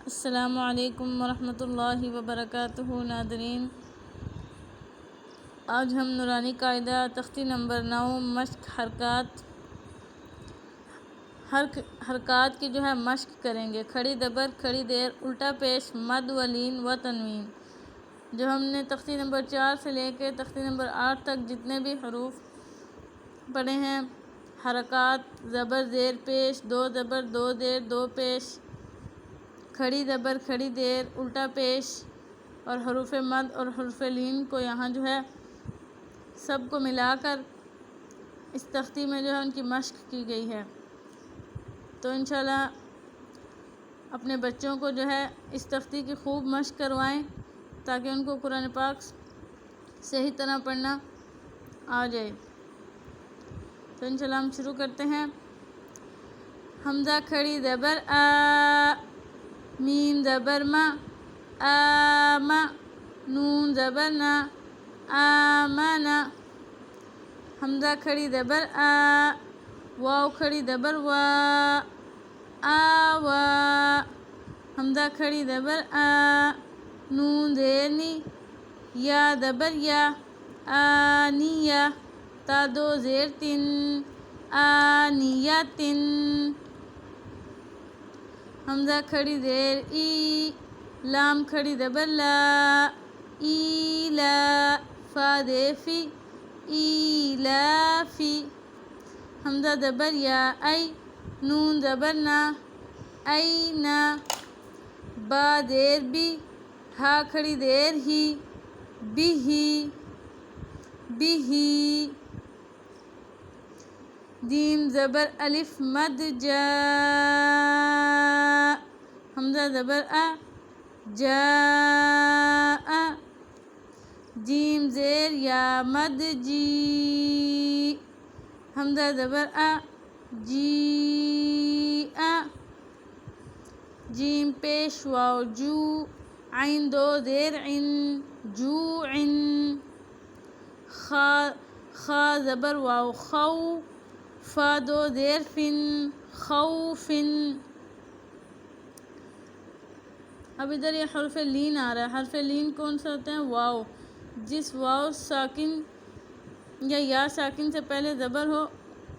السلام علیکم ورحمۃ اللہ وبرکاتہ ناظرین، آج ہم نورانی قاعدہ تختی نمبر 9 مشق حرکات کی مشق کریں گے۔ کھڑی دبر، کھڑی دیر، الٹا پیش، مد و لین و تنوین۔ جو ہم نے تختی نمبر 4 سے لے کے تختی نمبر 8 تک جتنے بھی حروف پڑھے ہیں، حرکات زبر زیر پیش، دو زبر دو زیر دو پیش، کھڑی زبر کھڑی دیر الٹا پیش اور حروف مد اور حروف لین کو یہاں سب کو ملا کر اس تختی میں ان کی مشق کی گئی ہے۔ تو انشاءاللہ اپنے بچوں کو اس تختی کی خوب مشق کروائیں تاکہ ان کو قرآن پاک صحیح طرح پڑھنا آ جائے۔ تو انشاءاللہ ہم شروع کرتے ہیں۔ حمزہ کھڑی زبر آ، میم زبر ما، آما، نون زبر نا، آمنا۔ حمزہ کھڑی زبر آ، واو کھڑی زبر وا، آوا۔ حمزہ کھڑی زبر آ، نون زیر نی، یا زبر یا، آنیہ۔ تا دو زیر تن، آنیتن۔ حمزہ کھڑی زیر ای، لام کھڑی زبر لا، ایلا۔ فا زیر فی، ایلافی۔ حمزہ زبر یا ای، نون زبر نا، اینا۔ با زیر بی، ہا کھڑی زیر ہی، بیہی، بیہی۔ جیم زبر الف مد جا، حمزہ زبر آ، جاء۔ جیم زیر یا مد جی، حمزہ زبر آ، جیء۔ جیم پیش واو جو، عین دو زیر عن، جوعن۔ خا زبر واو خو، فا دو زیر فن، خوفن۔ اب ادھر یہ حرف لین آ رہا ہے۔ حرف لین کون سا ہوتا ہے؟ واو۔ جس واو ساکن یا ساکن سے پہلے زبر ہو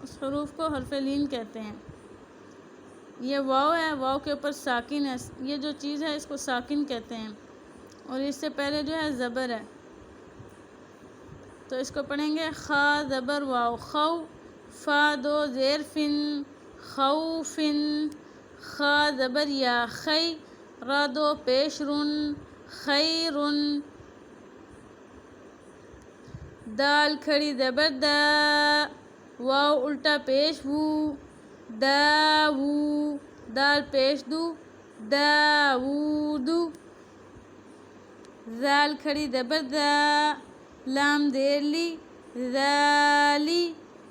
اس حروف کو حرف لین کہتے ہیں۔ یہ واو ہے، واو کے اوپر ساکن ہے، یہ جو چیز ہے اس کو ساکن کہتے ہیں اور اس سے پہلے زبر ہے۔ تو اس کو پڑھیں گے خا زبر واو خو، فا دو زیر فن، خوفن۔ خا زبر یا خی، را دو پیش رن، خیرن۔ دال کھڑی زبر دا، واو الٹا پیش وو، داوو۔ دال پیش دو، داوودو۔ زال کھڑی زبر دا، لام زیر لی، ذالی۔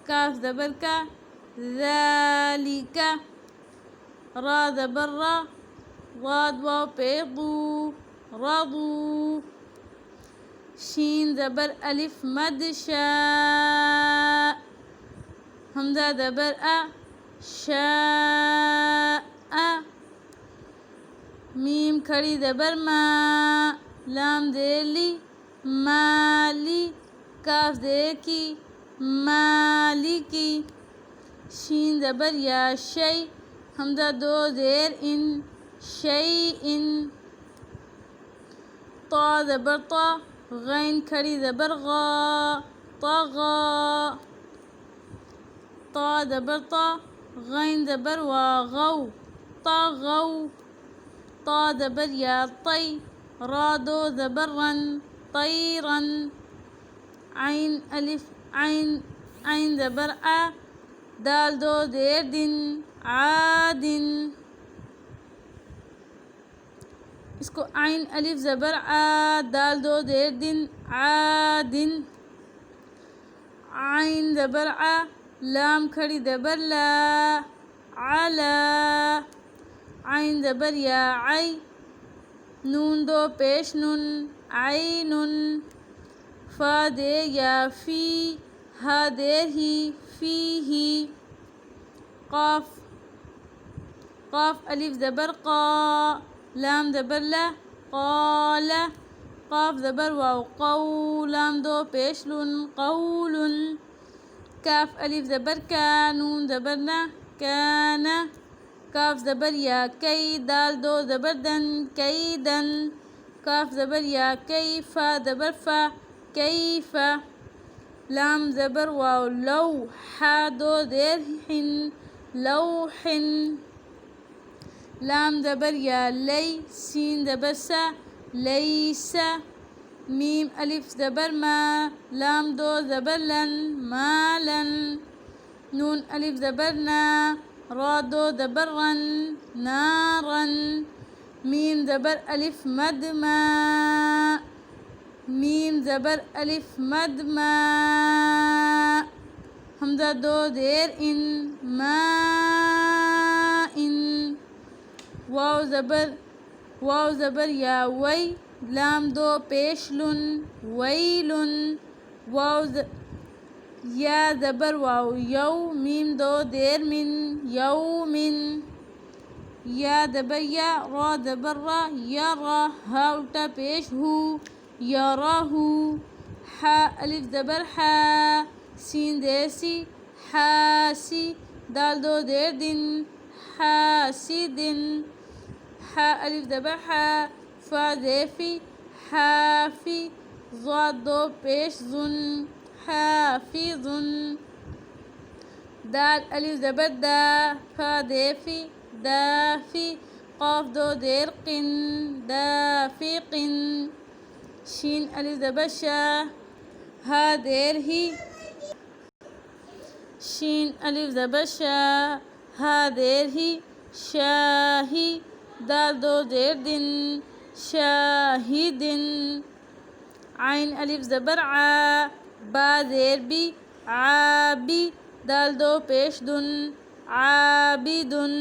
کاف زبر کا، ذالکا۔ را زبر را، ضاد واو پیش ضو، رضو۔ شین زبر الف مد شا، حمزہ زبر آ، شاء۔ میم کھڑی زبر ما، لام زیر لی، مالی۔ کاف زیر کی، مالکی۔ شین زبر یا شی، حمزہ دو زیر ان، شیئن۔ طا زبر طا، غین کھڑی زبر غا، طغا۔ طا زبر طا، غین زبر وا غو، طغو۔ طا زبر یا طی، را دو زبر رن، طیرن۔ عین زبر آ، دال دو زیر دن، عادن۔ اس کو عین الف زبر آ، دال دو زیر دن، عادن۔ عین زبر آ، لام کھڑی زبر لا، علا۔ عین زبر یا عی، نون دو پیش نن، عینن۔ فا دیر یا فی، ہا دیر ہی، فیہی۔ قاف الف زبر قا، لام زبر لا قال قاف زبر واو قو لام دو پیش لن قول کاف الف زبر کا نون زبر نا کان کاف زبر یا کئی دال دو زبر دن کیدن کاف زبر یا کئی فا زبر فا کیف لام زبر واو لو حا دو زیر حن لوح لام زبر یا لی سین زبر سا لیس میم الف زبر ما لام دو زبر لن مالن نون الف زبر نا را دو زبر رن نارن میم زبر الف مد ما میم زبر الف مد ما حمزہ دو زیر ان ما ان واو زبر یا وی لام دو پیش لن ویلن یا زبر واو یو میم دو دیر من یومن یا زبر یا را زبر را یرا ہا الٹا پیش ہو یراہ حا الف زبر حا سین دیر سی حاسی دال دو دیر دن حاسدن حا الف زبر حا فا زیفی حافی ضاد دو پیش زن حافظن دال الف زبر دا فا زیفی دافی قاف دو دیر قن دافقن شین الف زبر شا ہا دیر ہی شین الف زبر شا ہا دیر ہی شاہی دال دو زیر دن شاہدن عین الف زبر عا با زیر بی عابی دال دو پیش دن عابدن